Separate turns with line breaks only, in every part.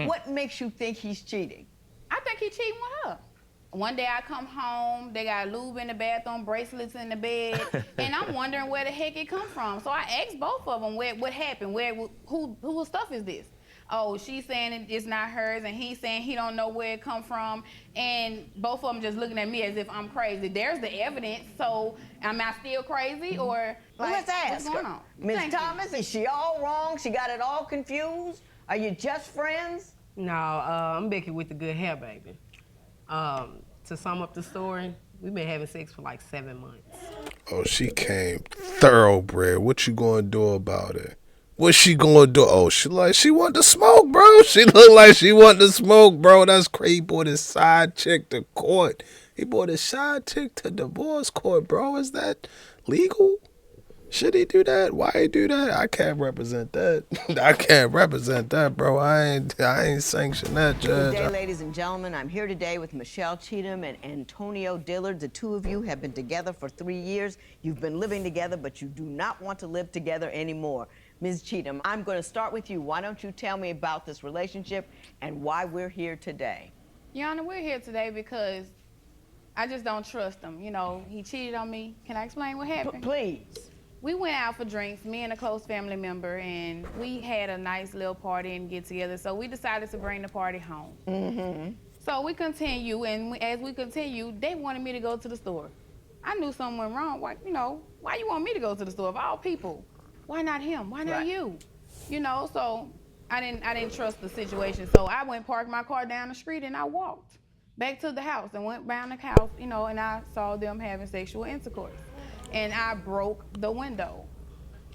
What makes you think he's cheating?
I think he's cheating with her. One day I come home, they got lube in the bathroom, bracelets in the bed, and I'm wondering where the heck it come from. So I asked both of them what happened, whose stuff is this? Oh, she's saying it's not hers, and he's saying he don't know where it come from, and both of them just looking at me as if I'm crazy. There's the evidence, so am I still crazy, or
Well, let's ask
what's going
her.
on?
Ms. Thomas, is she all wrong? She got it all confused? Are you just friends?
No, I'm Becky with the good hair, baby. To sum up the story, we've been having sex for like 7 months.
Oh, she came thoroughbred. What you gonna do about it? What she gonna do? Oh, she want to smoke, bro. She look like she want to smoke, bro. That's crazy. He brought his side chick to court. He brought his side chick to divorce court, bro. Is that legal? Should he do that? Why he do that? I can't represent that. I can't represent that, bro. I ain't sanction that, Judge.
Good day, ladies and gentlemen. I'm here today with Michelle Cheatham and Antonio Dillard. The two of you have been together for 3 years. You've been living together, but you do not want to live together anymore. Ms. Cheatham, I'm going to start with you. Why don't you tell me about this relationship and why we're here today?
Your Honor, we're here today because I just don't trust him. You know, he cheated on me. Can I explain what happened?
Please.
We went out for drinks, me and a close family member, and we had a nice little party and get together. So we decided to bring the party home.
Mm-hmm.
So we continue, and as we continue, they wanted me to go to the store. I knew something went wrong. Why you want me to go to the store of all people? Why not him? Why not you? You know, so I didn't trust the situation. So I went parked my car down the street and I walked back to the house and went around the house, you know, and I saw them having sexual intercourse. And I broke the window.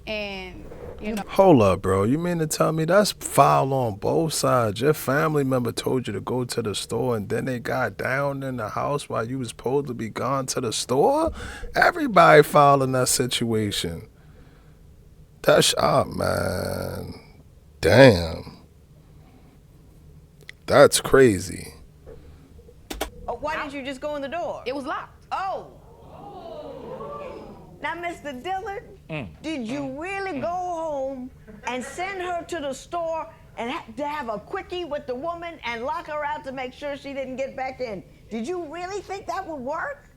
And, you know.
Hold up, bro. You mean to tell me that's foul on both sides? Your family member told you to go to the store and then they got down in the house while you was supposed to be gone to the store? Everybody foul in that situation. That's, oh, man. Damn. That's crazy.
Oh, why didn't you just go in the door?
It was locked.
Oh. Now, Mr. Dillard, did you really go home and send her to the store and to have a quickie with the woman and lock her out to make sure she didn't get back in? Did you really think that would work?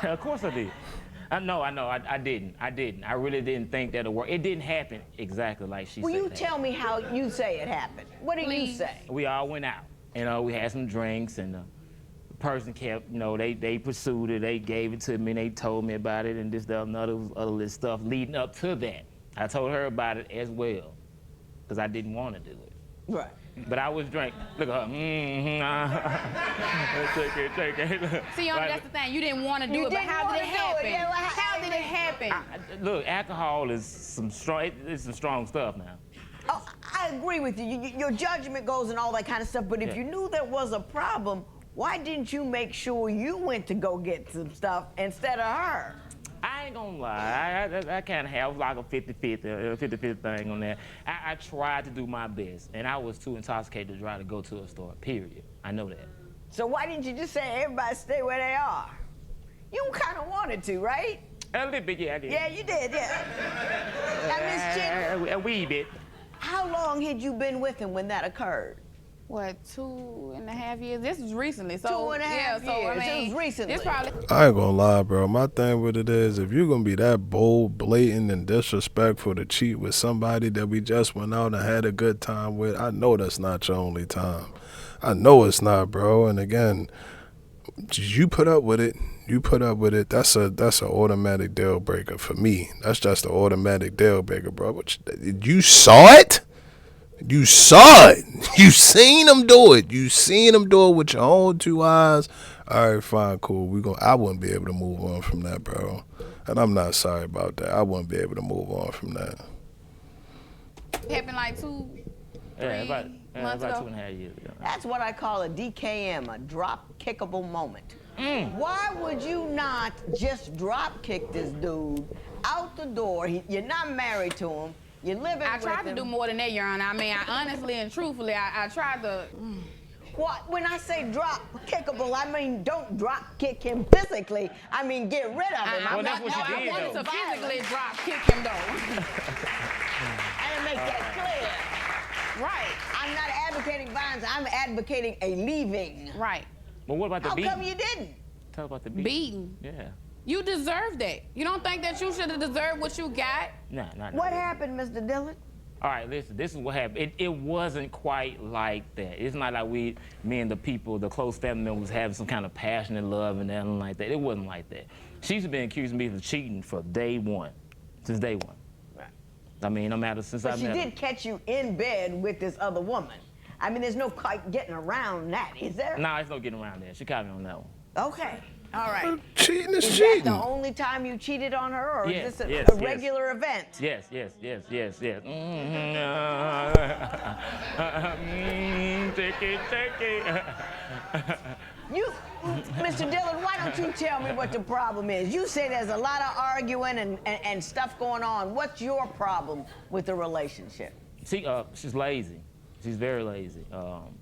Of course I did. I didn't. I really didn't think that would work. It didn't happen exactly like she said.
Will you tell me how you say it happened? What do you say?
We all went out. You know, we had some drinks and the person kept, you know, they pursued it, they gave it to me, they told me about it and this, that, and other little stuff leading up to that. I told her about it as well, because I didn't want to do it.
Right.
But I was drinking. Look at her. Take it.
See, that's the thing. You didn't want to do it, but how did it happen? How did it happen?
Look, alcohol is some strong stuff now.
Oh, I agree with you. Your judgment goes and all that kind of stuff, but if you knew there was a problem, why didn't you make sure you went to go get some stuff instead of her?
I ain't gonna lie, I kind of have like a 50-50 thing on that. I tried to do my best, and I was too intoxicated to try to go to a store, period. I know that.
So why didn't you just say everybody stay where they are? You kind of wanted to, right?
A little bit, yeah, I did.
Yeah, you did, yeah. Now, Miss Cheatham,
a wee bit.
how long had you been with him when that occurred?
What, 2.5 years? This was recently. So
2.5
years.
I mean, it was recently.
This probably.
I ain't gonna lie, bro. My thing with it is, if you're gonna be that bold, blatant, and disrespectful to cheat with somebody that we just went out and had a good time with, I know that's not your only time. I know it's not, bro. And again, you put up with it. You put up with it. That's an automatic deal breaker for me. That's just an automatic deal breaker, bro. But you saw it. You saw it. You seen him do it. You seen him do it with your own two eyes. All right, fine, cool. I wouldn't be able to move on from that, bro. And I'm not sorry about that. I wouldn't be able to move on from that.
It happened like 3 months
about
ago.
2.5 years ago.
That's what I call a DKM, a drop-kickable moment. Why would you not just drop-kick this dude out the door? You're not married to him. You're living with him.
I tried to do more than that, Your Honor. I mean, I honestly and truthfully, I tried to.
What? When I say drop kickable, I mean don't drop kick him physically. I mean get rid of him.
Well, that's what you did,
I wanted
though.
to physically drop kick him, though.
And make that clear.
Right.
I'm not advocating violence. I'm advocating a leaving.
Right.
But what about the
How
beating?
come you didn't?
Tell about the beating.
Beaten.
Yeah.
You deserve that. You don't think that you should have deserved what you got?
Nah.
What happened, Mr. Dillard?
All right, listen, this is what happened. It wasn't quite like that. It's not like me and the people, the close family members having some kind of passionate love and nothing like that. It wasn't like that. She's been accusing me of cheating for day one, since day one.
Right.
I mean, no matter since I
But she
met her.
did catch you in bed with this other woman. I mean, there's no quite getting around that, is there?
Nah, there's no getting around that. She caught me on that one.
Okay. All right.
Cheating is
Is
cheating.
that the only time you cheated on her, or
Yes,
is this
yes,
a
yes.
regular event?
Yes. Take it.
You, Mr. Dillard, why don't you tell me what the problem is? You say there's a lot of arguing and stuff going on. What's your problem with the relationship?
She's lazy. She's very lazy.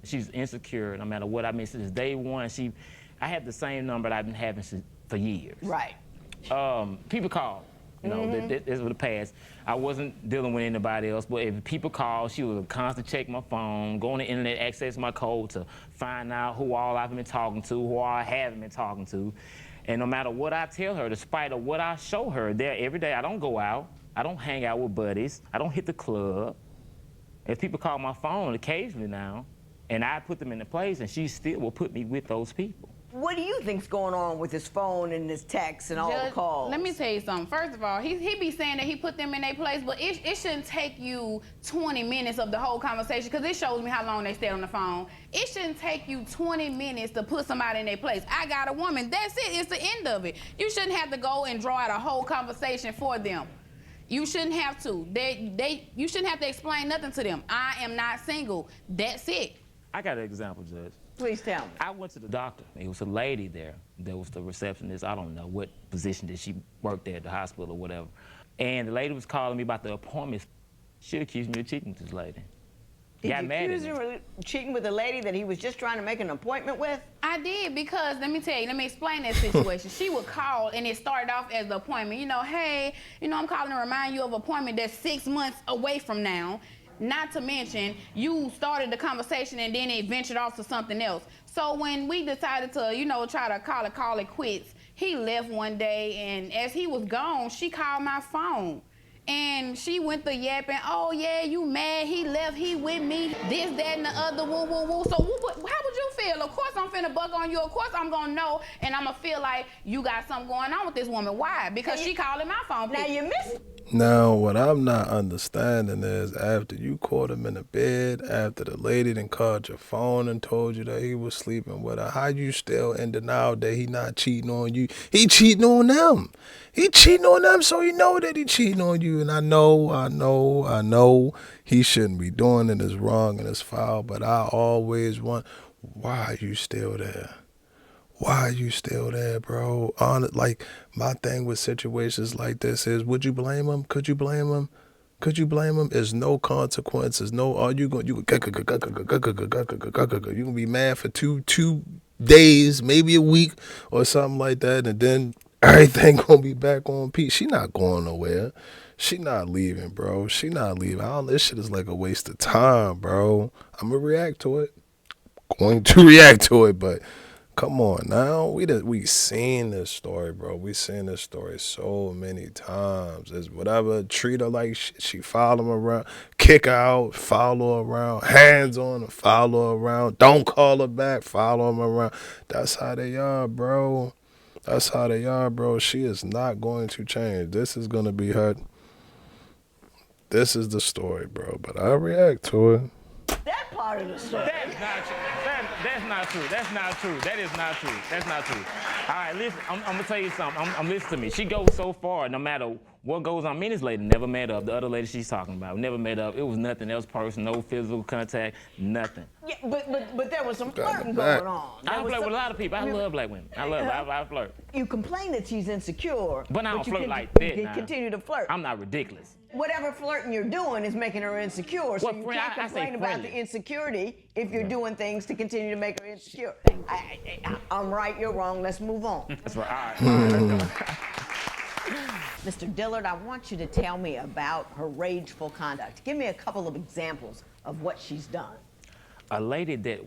She's insecure no matter what. I mean, since day one, I have the same number that I've been having for years.
Right.
People call. You know, this was the past. I wasn't dealing with anybody else, but if people call, she would constantly check my phone, go on the internet, access my code to find out who all I've been talking to, who all I haven't been talking to. And no matter what I tell her, despite of what I show her there every day, I don't go out, I don't hang out with buddies, I don't hit the club. If people call my phone occasionally now, and I put them in the place, and she still will put me with those people.
What do you think's going on with his phone and his texts and all the
Judge,
calls?
let me tell you something. First of all, he be saying that he put them in their place, but it shouldn't take you 20 minutes of the whole conversation, because it shows me how long they stay on the phone. It shouldn't take you 20 minutes to put somebody in their place. I got a woman. That's it. It's the end of it. You shouldn't have to go and draw out a whole conversation for them. You shouldn't have to. You shouldn't have to explain nothing to them. I am not single. That's it.
I got an example, Judge.
Please tell me.
I went to the doctor. It was a lady there. There was the receptionist. I don't know what position did she work there at the hospital or whatever. And the lady was calling me about the appointments. She accused me of cheating with this lady.
Did
Got
you
mad at
accuse
me.
her of cheating with a lady that he was just trying to make an appointment with?
I did, because let me explain that situation. She would call, and it started off as the appointment. You know, hey, I'm calling to remind you of an appointment that's 6 months away from now. Not to mention, you started the conversation and then it ventured off to something else. So when we decided to, try to call it quits, he left one day, and as he was gone, she called my phone. And she went to yapping, oh yeah, you mad, he left, he with me, this, that, and the other, woo, woo, woo. So how would you feel? Of course I'm finna bug on you. Of course I'm gonna know, and I'm gonna feel like you got something going on with this woman. Why? Because she calling my phone.
Now you missed.
Now, what I'm not understanding is after you caught him in the bed, after the lady done called your phone and told you that he was sleeping with her, how you still in denial that he not cheating on you? He cheating on them. He cheating on them, so you know that he cheating on you. And I know he shouldn't be doing it. It's wrong and it's foul, but I always want, why are you still there? Why are you still there, bro? Like, my thing with situations like this is, would you blame him? Could you blame him? Could you blame him? There's no consequences. No, are you gonna be mad for two days, maybe a week or something like that, and then everything gonna be back on peace. She not going nowhere. She not leaving, bro. She not leaving. This shit is like a waste of time, bro. I'm gonna react to it. Going to react to it, but come on now. We seen this story, bro. We seen this story so many times. It's whatever, treat her like she follow him around, kick her out, follow her around, hands on her, follow her around, don't call her back, follow him around. That's how they are, bro. That's how they are, bro. She is not going to change. This is going to be her. This is the story, bro. But I react to it.
That part of the story.
That's not true. That's not true. That's not true. That is not true. That's not true. All right, listen, I'm going to tell you something. I'm listening to me. She goes so far, no matter what goes on. Me and this lady never met up. The other lady she's talking about, never met up. It was nothing else personal, no physical contact, nothing.
Yeah, but there was some flirting
back.
going on.
I flirt with a lot of people. I love black women. I flirt.
You complain that she's insecure.
But I don't
you
flirt like that
you
now.
continue to flirt.
I'm not ridiculous.
Whatever flirting you're doing is making her insecure. So
Well,
you
friend,
can't
I say
complain about the
friendly.
insecurity if you're doing things to continue to make her insecure. I'm right, you're wrong. Let's move on.
That's right. All right, let's go.
Mr. Dillard, I want you to tell me about her rageful conduct. Give me a couple of examples of what she's done.
a lady that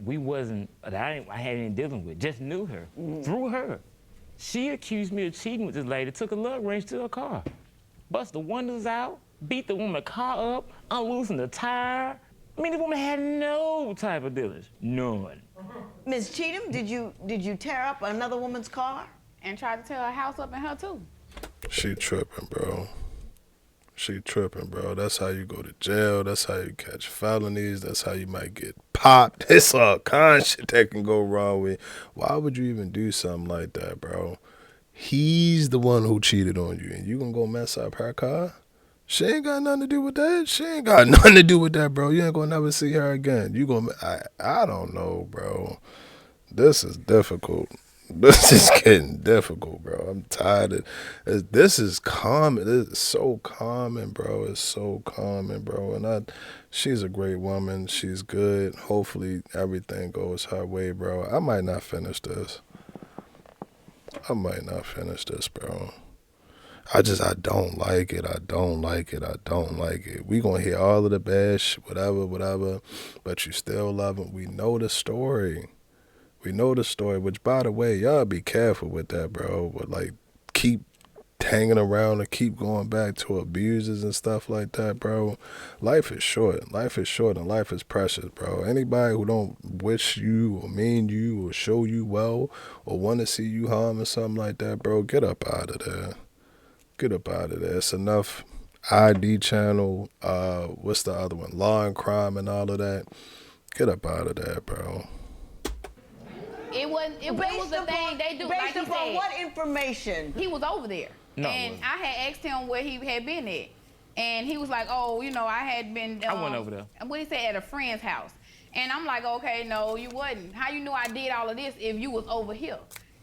I hadn't been dealing with, just knew her through her. She accused me of cheating with this lady, took a lug wrench to her car, bust the windows out, beat the woman's car up, unloosened the tire. I mean, the woman had no type of diligence, none.
Ms. Cheatham, did you tear up another woman's car?
And tried to tear her house up and her too.
She tripping, bro. She tripping, bro. That's how you go to jail. That's how you catch felonies. That's how you might get popped. It's all kind of shit that can go wrong with. Why would you even do something like that, bro? He's the one who cheated on you, and you gonna go mess up her car? She ain't got nothing to do with that. She ain't got nothing to do with that, bro. You ain't gonna never see her again. I don't know, bro. This is difficult. This is getting difficult, bro. I'm tired of this. Is common. It's so common, bro. It's so common, bro. And she's a great woman. She's good. Hopefully everything goes her way, bro. I might not finish this. Bro. I don't like it. I don't like it. We gonna hear all of the bad shit, whatever, but you still love him. We know the story, which, by the way, y'all be careful with that, bro. But, like, keep hanging around and keep going back to abusers and stuff like that, bro. Life is short, and life is precious, bro. Anybody who don't wish you or mean you or show you well or want to see you harm or something like that, bro, get up out of there. It's enough ID channel, what's the other one? Law and crime and all of that. Get up out of there, bro.
It was the thing they do. Like
Based
he
upon
said,
what information?
he was over there.
No,
and I had asked him where he had been at. And he was like, oh, I had been...
I went over there.
What he said, at a friend's house. And I'm like, okay, no, you wasn't. How you knew I did all of this if you was over here?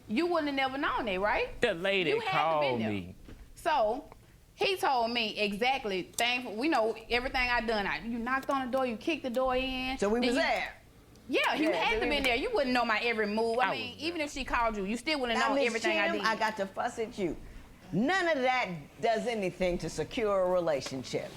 You wouldn't have never known that, right?
The lady
You had to been
called
there.
me.
So he told me exactly, we know everything I done. You knocked on the door, you kicked the door in.
So we
then
was
you-
there.
Yeah, you
Yeah,
had to
then
been there. You wouldn't know my every move. I
I
mean,
was
even if she called you, you still wouldn't
Now,
know
Ms.
everything I
Cheatham,
did.
I got to fuss at you. None of that does anything to secure a relationship.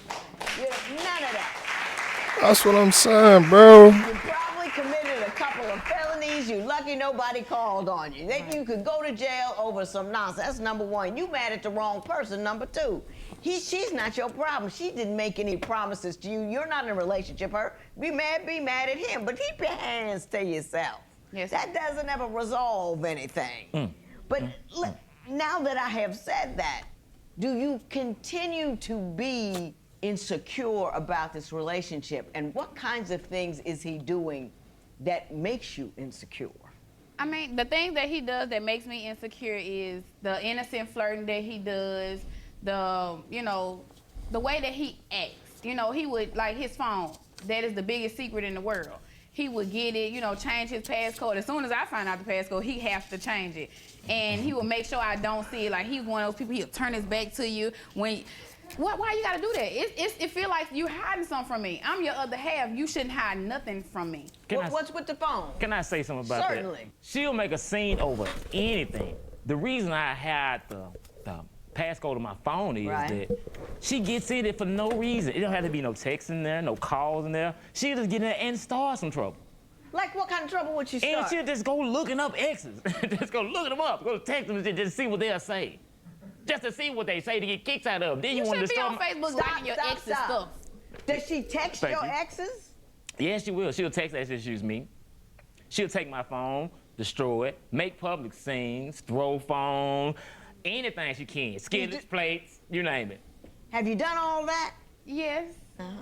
None of that.
That's what I'm saying, bro.
You probably committed a couple of felonies. You lucky nobody called on you. Then you could go to jail over some nonsense. That's number one. You mad at the wrong person. Number two, she's not your problem. She didn't make any promises to you. You're not in a relationship. Her be mad at him. But keep your hands to yourself.
Yes.
That doesn't ever resolve anything. But now that I have said that, do you continue to be insecure about this relationship? And what kinds of things is he doing that makes you insecure?
I mean, the thing that he does that makes me insecure is the innocent flirting that he does, the way that he acts. He would, like his phone, that is the biggest secret in the world. He would get it, change his passcode. As soon as I find out the passcode, he has to change it. And he will make sure I don't see it. Like, he's one of those people, he'll turn his back to you. Why you gotta do that? It feel like you hiding something from me. I'm your other half. You shouldn't hide nothing from me.
What's with the phone?
Can I say something about that?
Certainly.
She'll make a scene over anything. The reason I had the passcode of my phone is
Right.
that she gets in it for no reason. It don't have to be no text in there, no calls in there. She'll just get in there and start some trouble.
Like, what kind of trouble would you
And
start?
she'll just go looking up exes. Just go looking them up. Go text them and just see what they'll say. Just to see what they say to get kicks out of them. Then you,
You
want
should
to
be on
start.
Facebook liking your ex's stuff.
Does she text
Thank
your
you.
exes?
Yeah, she will. She'll text exes me. She'll take my phone, destroy it, make public scenes, throw phone, anything she can. Skillets, plates, you name it.
Have you done all that?
Yes.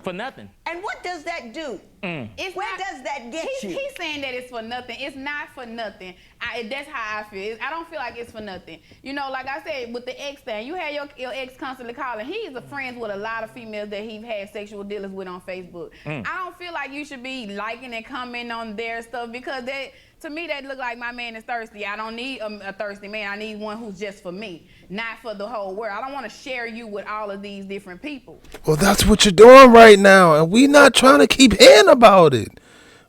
For nothing.
And what does that do?
It's
Where
not-
does that get you?
He's saying that it's for nothing. It's not for nothing. That's how I feel. I don't feel like it's for nothing. Like I said, with the ex thing, you had your ex constantly calling. He's friends with a lot of females that he's had sexual dealings with on Facebook. I don't feel like you should be liking and commenting on their stuff because to me, that look like my man is thirsty. I don't need a thirsty man. I need one who's just for me, not for the whole world. I don't want to share you with all of these different people.
Well, that's what you're doing right now, and we not trying to keep hearing about it.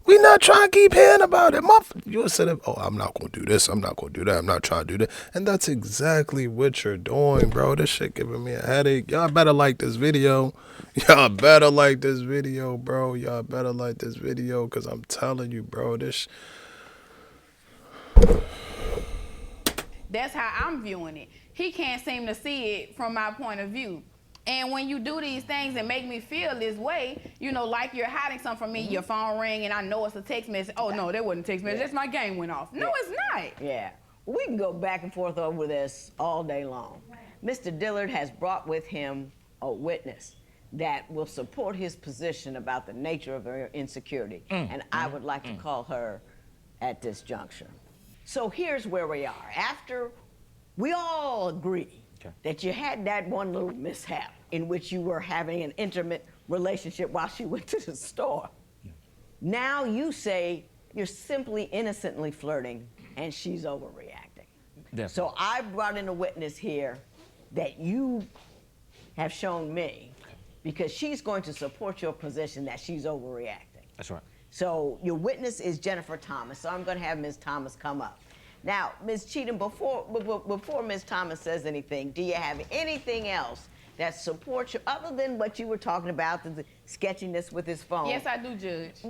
We not trying to keep hearing about it. You'll say, oh, I'm not going to do this. I'm not going to do that. I'm not trying to do that. And that's exactly what you're doing, bro. This shit giving me a headache. Y'all better like this video. Y'all better like this video, bro. Y'all better like this video because I'm telling you, bro, this...
That's how I'm viewing it. He can't seem to see it from my point of view. And when you do these things and make me feel this way, you know, like you're hiding something from me, your phone ring, and I know it's a text message. Oh, no, that wasn't a text message. That's my game went off. No, it's not.
Yeah. We can go back and forth over this all day long. Mr. Dillard has brought with him a witness that will support his position about the nature of her insecurity. And I would like to call her at this juncture. So here's where we are. After we all agree that you had that one little mishap in which you were having an intimate relationship while she went to the store. Now you say you're simply innocently flirting and she's overreacting.
Definitely.
So I brought in a witness here that you have shown me because she's going to support your position that she's overreacting.
That's right.
So your witness is Jennifer Thomas. So I'm going to have Ms. Thomas come up. Now, Ms. Cheatham, before Ms. Thomas says anything, do you have anything else that supports you, other than what you were talking about, the sketchiness with his phone?
Yes, I do, Judge.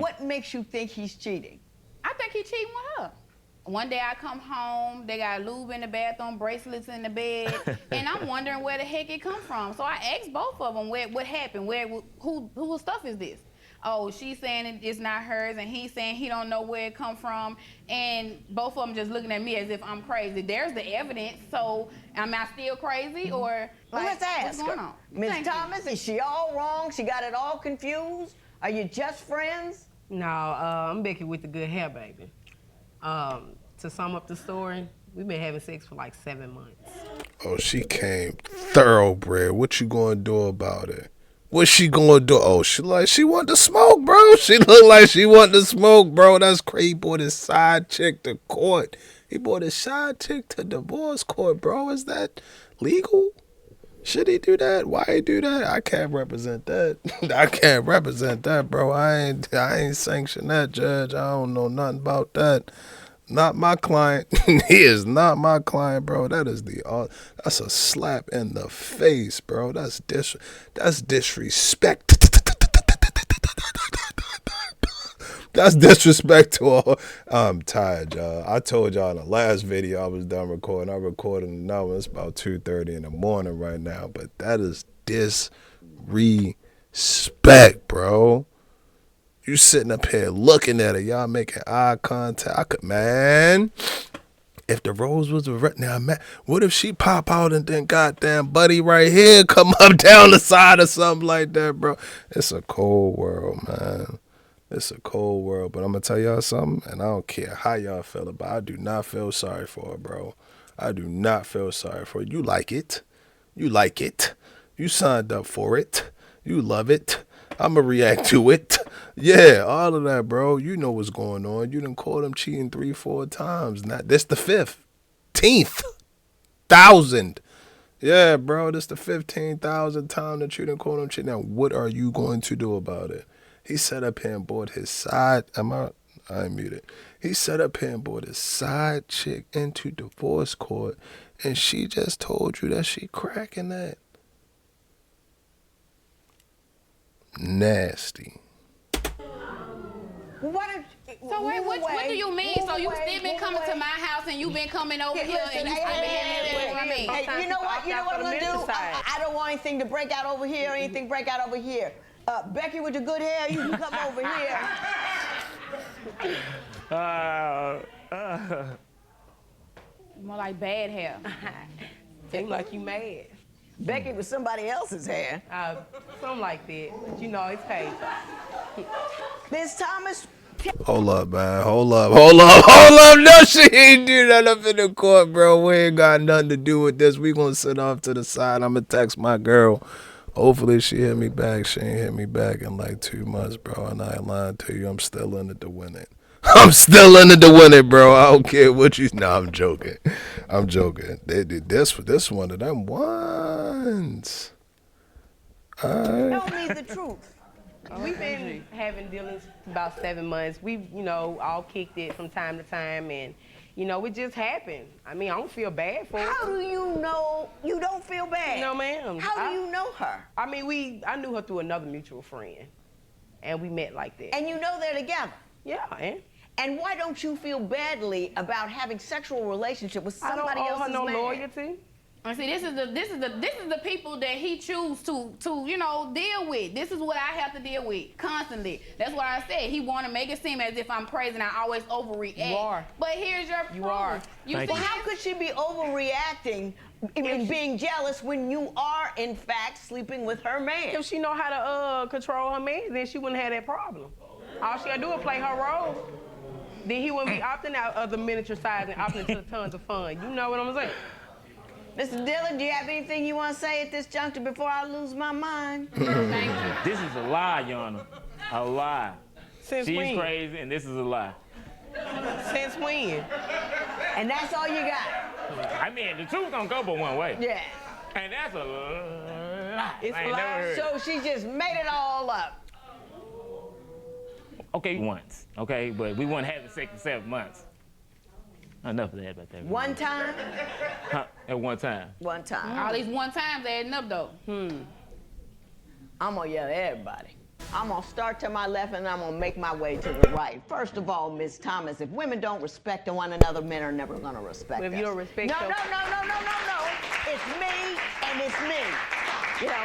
What makes you think he's cheating?
I think he cheating with her. One day I come home, they got lube in the bathroom, bracelets in the bed, and I'm wondering where the heck it come from. So I asked both of them what happened, whose stuff is this? Oh, she's saying it's not hers, and he's saying he don't know where it come from, and both of them just looking at me as if I'm crazy. There's the evidence, so am I still crazy, or
Well, let's ask
what's going
her.
on?
Ms.
Thank you.
Thomas, is she all wrong? She got it all confused? Are you just friends?
No, I'm Becky with the good hair, baby. To sum up the story, we've been having sex for like 7 months.
Oh, she came thoroughbred. What you gonna do about it? What she gonna do? Oh, she want to smoke, bro. She look like she want to smoke, bro. That's crazy. He brought his side chick to court. He brought his side chick to divorce court, bro. Is that legal? Should he do that? Why he do that? I can't represent that. I can't represent that, bro. I ain't sanction that, Judge. I don't know nothing about that. Not my client. He is not my client, bro. That's a slap in the face, bro. That's disrespect. That's disrespect to all. I'm tired, y'all. I told y'all in the last video I was done recording. I recorded another one. It's about 2:30 in the morning right now. But that is disrespect, bro. You sitting up here looking at her. Y'all making eye contact. Man. If the rose was now, man, what if she pop out and then goddamn buddy right here come up down the side or something like that, bro? It's a cold world, man. It's a cold world, but I'm going to tell y'all something, and I don't care how y'all feel about it. I do not feel sorry for her, bro. I do not feel sorry for her. You like it. You like it. You signed up for it. You love it. I'm going to react to it. Yeah, all of that, bro. You know what's going on. You done caught him cheating 3-4 times. This the 15,000. Yeah, bro, this the 15,000th time that you done caught him cheating. Now, what are you going to do about it? He sat up here and brought his side. I ain't muted. He sat up here and brought his side chick into divorce court, and she just told you that she cracking that. Nasty.
So wait, what do you mean? So you still been coming to my house and you been coming over here and you still been having what I mean?
Hey, you know what I'm gonna do? I don't want anything to break out over here or anything break out over here. Becky with the good hair, you can come over here.
More like bad hair.
Seem like you mad.
Becky with somebody else's hair.
Something like that. But you know, it's paid.
Ms. Thomas.
Hold up, man. Hold up. No, she ain't do that up in the court, bro. We ain't got nothing to do with this. We gonna sit off to the side. I'm gonna text my girl. Hopefully she hit me back. She ain't hit me back in like 2 months, bro. And I ain't lying to you. I'm still in it to win it. I'm still in it to win it, bro. I don't care what you... No, I'm joking. I'm joking. They did this one of them ones.
Tell me the truth.
We've been having dealings about 7 months. We've, all kicked it from time to time, and, it just happened. I mean, I don't feel bad for it.
How do you know you don't feel bad?
No, ma'am.
How do you know her?
I mean, I knew her through another mutual friend, and we met like that.
And you know they're together.
Yeah, and
And why don't you feel badly about having sexual relationship with
I
somebody
don't owe
else's
her no
man?
loyalty.
And see, this is the people that he choose to deal with. This is what I have to deal with constantly. That's what I said. He want to make it seem as if I'm crazy and I always overreact.
You are.
But here's your proof.
You are.
You
Thank
see,
you.
How could she be overreacting and being jealous when you are, in fact, sleeping with her man?
If she know how to control her man, then she wouldn't have that problem. All she gotta do is play her role. Then he wouldn't be opting out of the miniature size and opting into tons of fun. You know what I'm saying?
Mr. Dillon, do you have anything you want to say at this juncture before I lose my mind?
thank you.
This is a lie, Yana. A lie.
Since
She's
when?
crazy, and this is a lie.
Since when?
And that's all you got?
I mean, the truth don't go but one way.
Yeah.
And that's a lie.
It's
I
a
ain't
lie.
never heard.
So she just made it all up.
Okay, once, okay? But we weren't having sex for 7 months. Enough of that about that.
One time?
Huh, at one time.
One time.
All these one times adding up though.
I'm gonna yell at everybody. I'm gonna start to my left and I'm gonna make my way to the right. First of all, Ms. Thomas, if women don't respect one another, men are never gonna respect
If
us.
you don't respect
No.
your-
It's me and it's me. You know,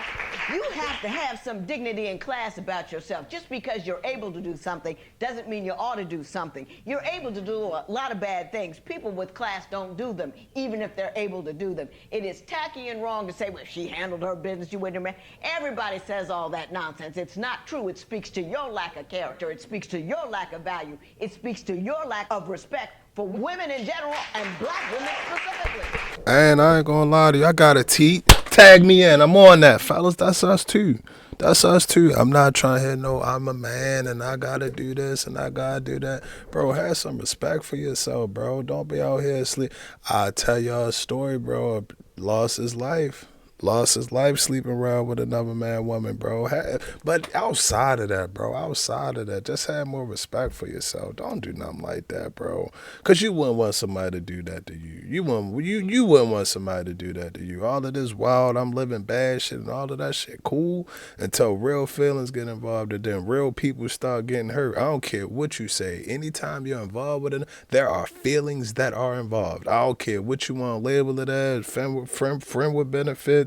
you have to have some dignity and class about yourself. Just because you're able to do something doesn't mean you ought to do something. You're able to do a lot of bad things. People with class don't do them, even if they're able to do them. It is tacky and wrong to say, well, she handled her business, you wouldn't have man. Everybody says all that nonsense. It's not true. It speaks to your lack of character. It speaks to your lack of value. It speaks to your lack of respect for women in general and black women specifically.
And I ain't gonna lie to you, I got a teat. Tag me in. I'm on that, fellas. That's us too. That's us too. I'm not trying to hear no, I'm a man and I gotta do this and I gotta do that. Bro, have some respect for yourself, bro. Don't be out here asleep. I'll tell y'all a story, bro. Lost his life. Lost his life sleeping around with another man, woman, bro. But outside of that, bro, just have more respect for yourself. Don't do nothing like that, bro. Because you wouldn't want somebody to do that to you. You wouldn't want somebody to do that to you. All of this wild, I'm living bad shit and all of that shit, cool, until real feelings get involved and then real people start getting hurt. I don't care what you say. Anytime you're involved with it, there are feelings that are involved. I don't care what you want to label it as, friend with benefits,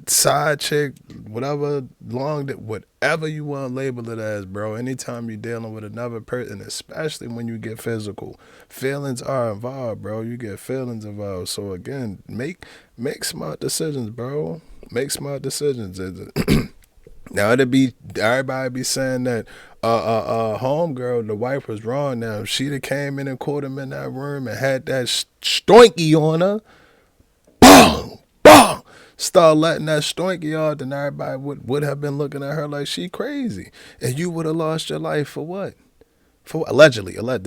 side chick, whatever you want to label it as, bro. Anytime you're dealing with another person, especially when you get physical, feelings are involved, bro. You get feelings involved. So again, make smart decisions, bro. Make smart decisions. Now everybody be saying that homegirl, the wife was wrong. Now if she'd have came in and caught him in that room and had that stoinky on her, boom, start letting that stoinky out, then everybody would have been looking at her like she crazy. And you would have lost your life for what? For allegedly. I gotta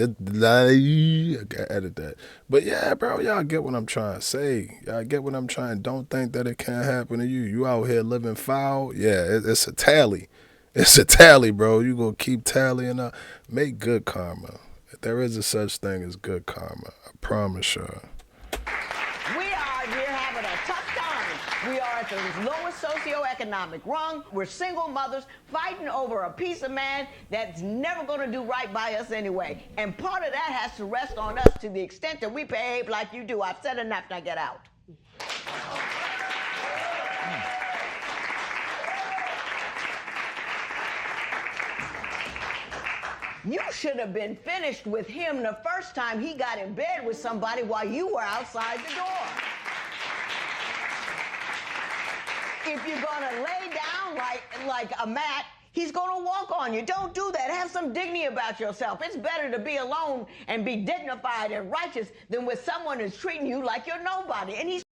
edit that. But yeah, bro, y'all get what I'm trying to say. Y'all get what I'm trying. Don't think that it can't happen to you. You out here living foul. Yeah, it's a tally. It's a tally, bro. You gonna keep tallying up. Make good karma. There is a such thing as good karma. I promise you.
We're having a tough time. We are at the lowest socioeconomic rung. We're single mothers fighting over a piece of man that's never going to do right by us anyway. And part of that has to rest on us to the extent that we behave like you do. I've said enough, now get out. You should have been finished with him the first time he got in bed with somebody while you were outside the door. If you're gonna lay down like a mat, he's gonna walk on you. Don't do that. Have some dignity about yourself. It's better to be alone and be dignified and righteous than with someone who's treating you like you're nobody. And he's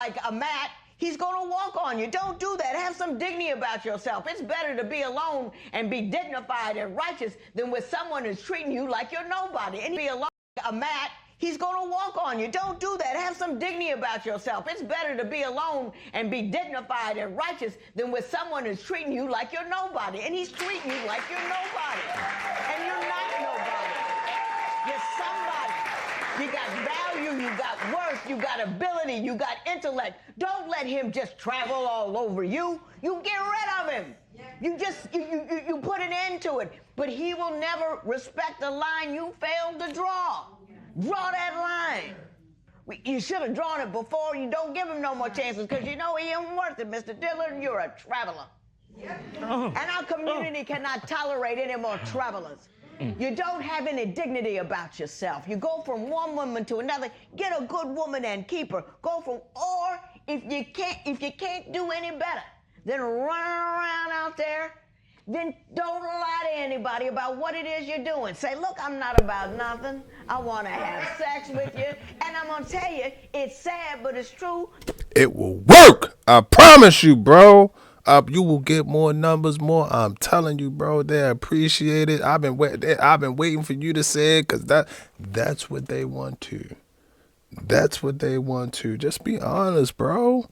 like a mat. He's gonna walk on you. Don't do that. Have some dignity about yourself. It's better to be alone and be dignified and righteous than with someone who's treating you like you're nobody. And be alone, a mat. he's gonna walk on you. Don't do that. Have some dignity about yourself. It's better to be alone and be dignified and righteous than with someone who's treating you like you're nobody. And he's treating you like you're nobody. And you're not nobody. You're somebody. You got value, you got worth, you got ability, you got intellect. Don't let him just travel all over you. You get rid of him. You put an end to it. But he will never respect the line you failed to draw. Draw that line. You should have drawn it before. You don't give him no more chances because you know he ain't worth it, Mr. Dillard. You're a traveler. And our community cannot tolerate any more travelers. You don't have any dignity about yourself. You go from one woman to another. Get a good woman and keep her. Go from, or if you can't do any better than running around out there, then don't lie to anybody about what it is you're doing. Say, look, I'm not about nothing. I want to have sex with you. And I'm going to tell you, it's sad, but it's true.
It will work. I promise you, bro. You will get more numbers, more. I'm telling you, bro. They appreciate it. I've been waiting for you to say it because that's what they want to. That's what they want to. Just be honest, bro.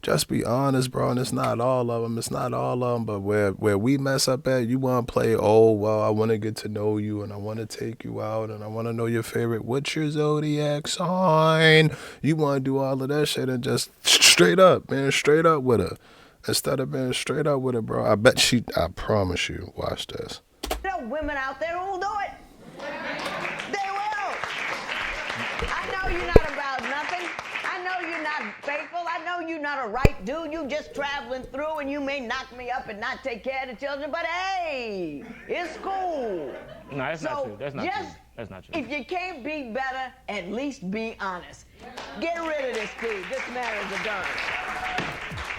Just be honest, bro. And it's not all of them. It's not all of them. But where we mess up at, you want to play, oh, well, I want to get to know you and I want to take you out and I want to know your favorite. What's your zodiac sign? You want to do all of that shit and just straight up, man. Straight up with her. Instead of being straight up with her, bro. I promise you. Watch this.
There are women out there who will do it. They will. I know you're not about nothing. I know you're not faithful. I know you're not a right dude. You just traveling through and you may knock me up and not take care of the children, but hey, it's cool.
No, that's not true. That's not true. That's not true.
If you can't be better, at least be honest. Get rid of this dude. This marriage is done.